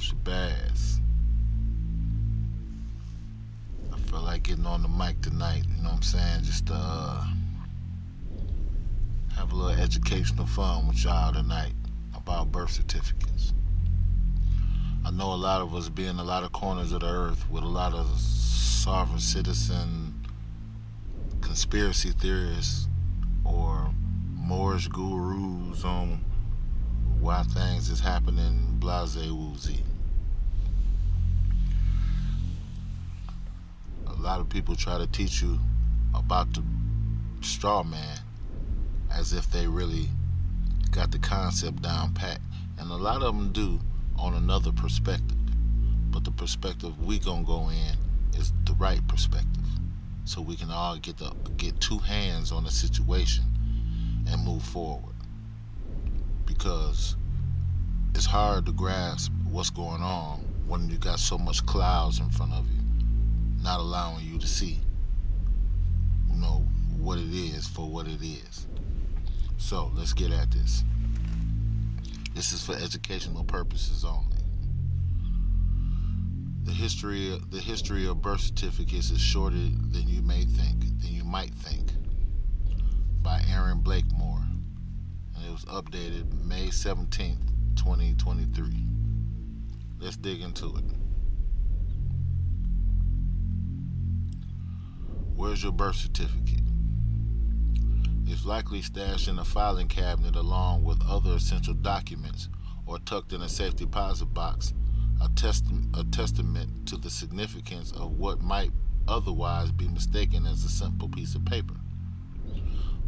up, Shabazz? I feel like getting on the mic tonight, you know what I'm saying? Just to have a little educational fun with y'all tonight about birth certificates. I know a lot of us be in a lot of corners of the earth with a lot of sovereign citizen conspiracy theorists or Moorish gurus on why things is happening, blase woozy. A lot of people try to teach you about the straw man as if they really got the concept down pat. And a lot of them do on another perspective. But the perspective we gonna go in is the right perspective. So we can all get two hands on the situation and move forward. Because it's hard to grasp what's going on when you got so much clouds in front of you, not allowing you to see, what it is for what it is. So let's get at this. This is for educational purposes only. The history of birth certificates is shorter than you might think, by Aaron Blakemore, and it was updated May 17th, 2023. Let's dig into it. Where's your birth certificate? It's likely stashed in a filing cabinet along with other essential documents or tucked in a safe deposit box, a testament to the significance of what might otherwise be mistaken as a simple piece of paper.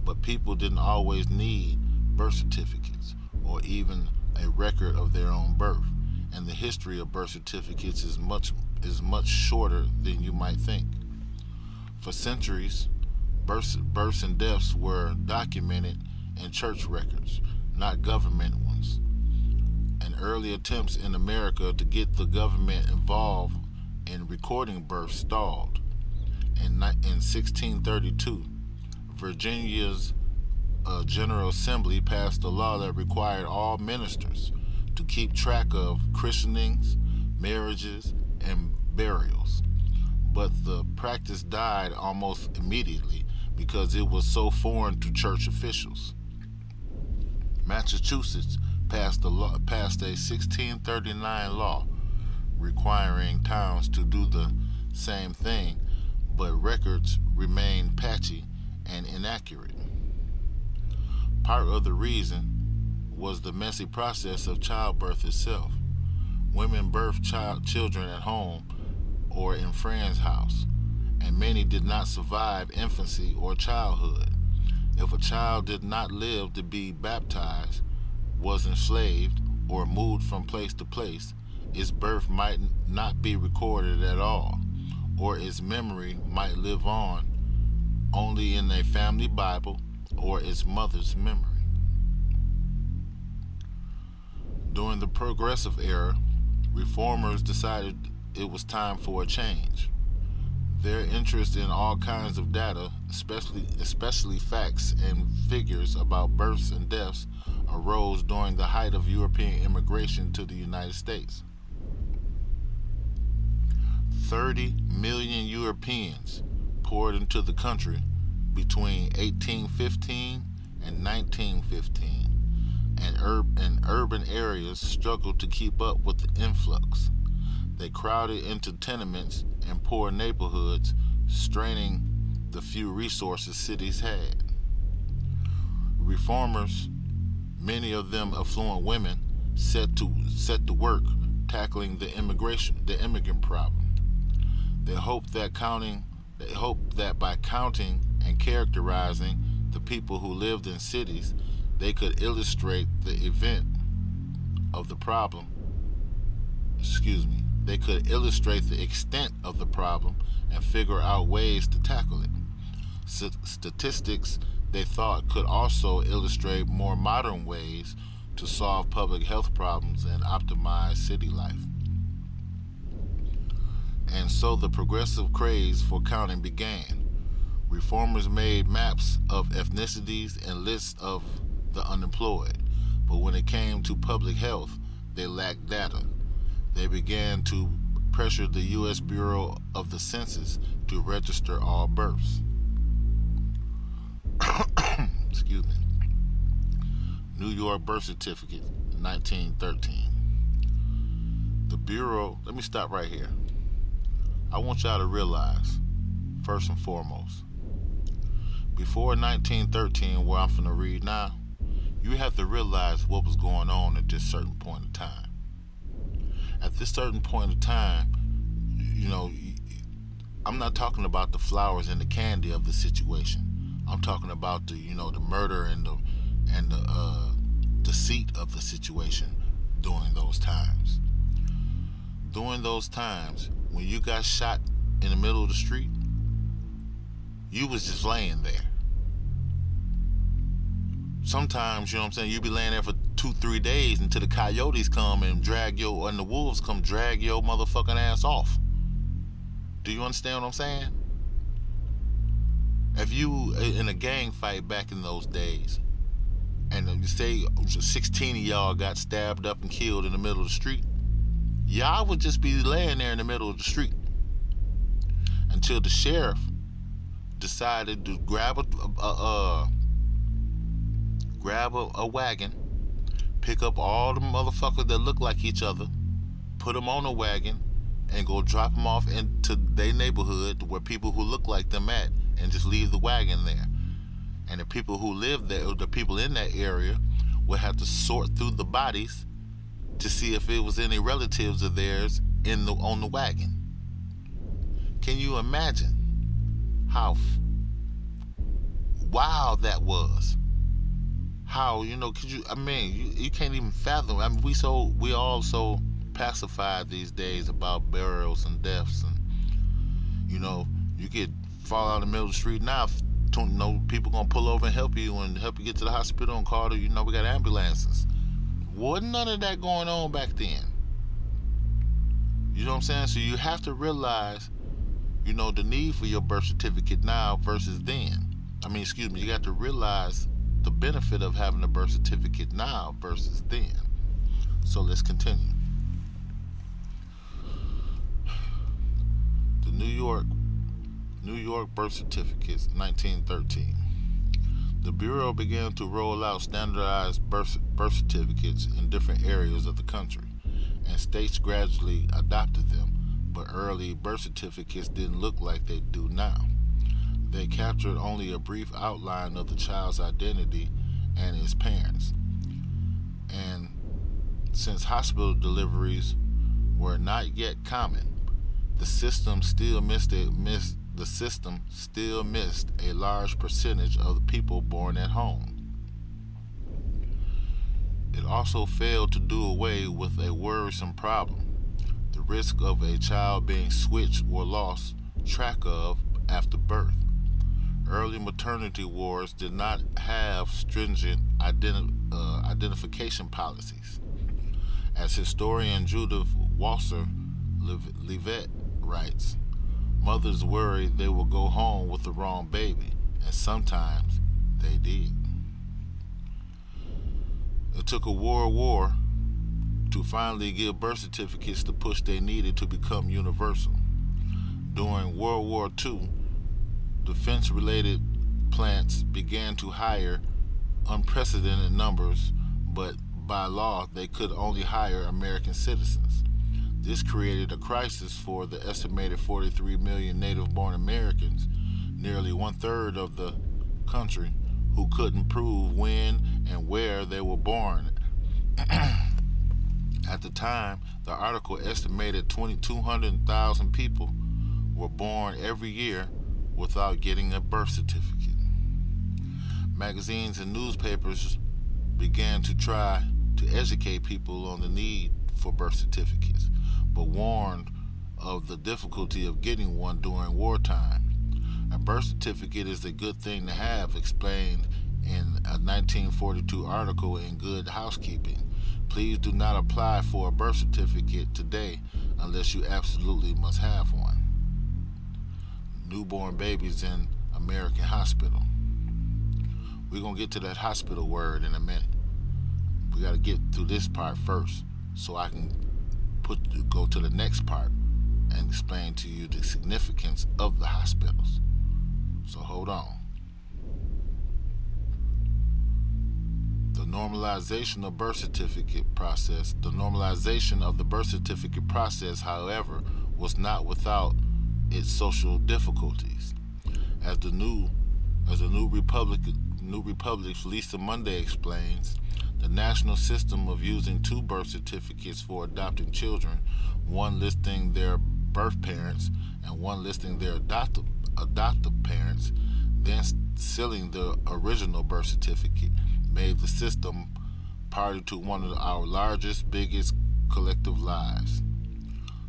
But people didn't always need birth certificates or even a record of their own birth, and the history of birth certificates is much shorter than you might think. For centuries, births and deaths were documented in church records, not government ones. And early attempts in America to get the government involved in recording births stalled. In 1632, Virginia's General Assembly passed a law that required all ministers to keep track of christenings, marriages, and burials. But the practice died almost immediately because it was so foreign to church officials. Massachusetts passed a 1639 law requiring towns to do the same thing, but records remained patchy and inaccurate. Part of the reason was the messy process of childbirth itself. Women birthed children at home or in friend's house, and many did not survive infancy or childhood. If a child did not live to be baptized, was enslaved, or moved from place to place, its birth might not be recorded at all, or its memory might live on only in a family Bible or its mother's memory. During the Progressive Era, reformers decided it was time for a change. Their interest in all kinds of data, especially facts and figures about births and deaths, arose during the height of European immigration to the United States. 30 million Europeans poured into the country between 1815 and 1915, and urban areas struggled to keep up with the influx. They crowded into tenements and poor neighborhoods, straining the few resources cities had. Reformers, many of them affluent women, set to work tackling the immigrant problem. They hoped that by counting and characterizing the people who lived in cities, they could illustrate the event of the problem. They could illustrate the extent of the problem and figure out ways to tackle it. Statistics, they thought, could also illustrate more modern ways to solve public health problems and optimize city life. And so the progressive craze for counting began. Reformers made maps of ethnicities and lists of the unemployed, but when it came to public health, they lacked data. They began to pressure the U.S. Bureau of the Census to register all births. Excuse me. New York birth certificate, 1913. The Bureau, let me stop right here. I want y'all to realize, first and foremost, before 1913, where I'm finna read now, you have to realize what was going on at this certain point in time. At this certain point in time, you know, I'm not talking about the flowers and the candy of the situation. I'm talking about the murder and the deceit of the situation during those times. During those times, when you got shot in the middle of the street, you was just laying there. Sometimes, you know what I'm saying, you be laying there for 2-3 days until the coyotes come and the wolves come drag your motherfucking ass off. Do you understand what I'm saying? If you in a gang fight back in those days, and you say 16 of y'all got stabbed up and killed in the middle of the street, y'all would just be laying there in the middle of the street until the sheriff decided to grab a wagon, pick up all the motherfuckers that look like each other, put them on a wagon, and go drop them off into their neighborhood where people who look like them at, and just leave the wagon there. And the people who live there, or the people in that area, would have to sort through the bodies to see if it was any relatives of theirs on the wagon. Can you imagine how wild that was? How, you can't even fathom. I mean, we all so pacified these days about burials and deaths, and you could fall out in the middle of the street now. People gonna pull over and help you get to the hospital and call we got ambulances. Wasn't none of that going on back then. You know what I'm saying? So you have to realize, the need for your birth certificate now versus then. You got to realize the benefit of having a birth certificate now versus then. So let's continue. The New York birth certificates, 1913. The Bureau began to roll out standardized birth certificates in different areas of the country, and states gradually adopted them, but early birth certificates didn't look like they do now. They captured only a brief outline of the child's identity and his parents. And since hospital deliveries were not yet common, the system still missed a large percentage of the people born at home. It also failed to do away with a worrisome problem: the risk of a child being switched or lost track of after birth. Early maternity wards did not have stringent identification policies. As historian Judith Walser-Levitt writes, mothers worried they would go home with the wrong baby, and sometimes they did. It took a world war to finally give birth certificates the push they needed to become universal. During World War II, defense-related plants began to hire unprecedented numbers, but by law they could only hire American citizens. This created a crisis for the estimated 43 million native-born Americans, nearly one-third of the country, who couldn't prove when and where they were born. At the time, the article estimated 200,000 people were born every year without getting a birth certificate. Magazines and newspapers began to try to educate people on the need for birth certificates, but warned of the difficulty of getting one during wartime. A birth certificate is a good thing to have, explained in a 1942 article in Good Housekeeping. Please do not apply for a birth certificate today unless you absolutely must have one. Newborn babies in American hospital. We're going to get to that hospital word in a minute. We got to get through this part first so I can go to the next part and explain to you the significance of the hospitals. So hold on. The normalization of the birth certificate process, however, was not without its social difficulties. As the New Republic's Lisa Monday explains, the national system of using two birth certificates for adopting children, one listing their birth parents and one listing their adoptive parents, then sealing the original birth certificate, made the system party to one of our biggest collective lies.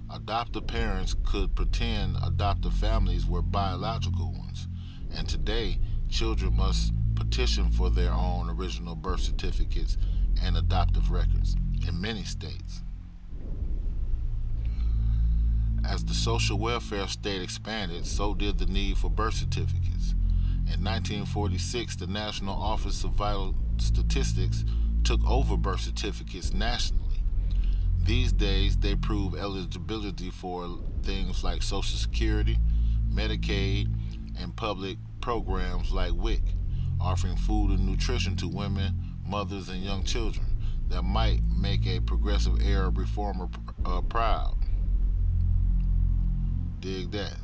Adoptive parents could pretend adoptive families were biological ones, and today children must petition for their own original birth certificates and adoptive records in many states. As the social welfare state expanded, so did the need for birth certificates. In 1946, the National Office of Vital Statistics took over birth certificates nationally. These days, they prove eligibility for things like Social Security, Medicaid, and public programs like WIC, offering food and nutrition to women, mothers, and young children that might make a progressive Arab reformer proud. Dig that.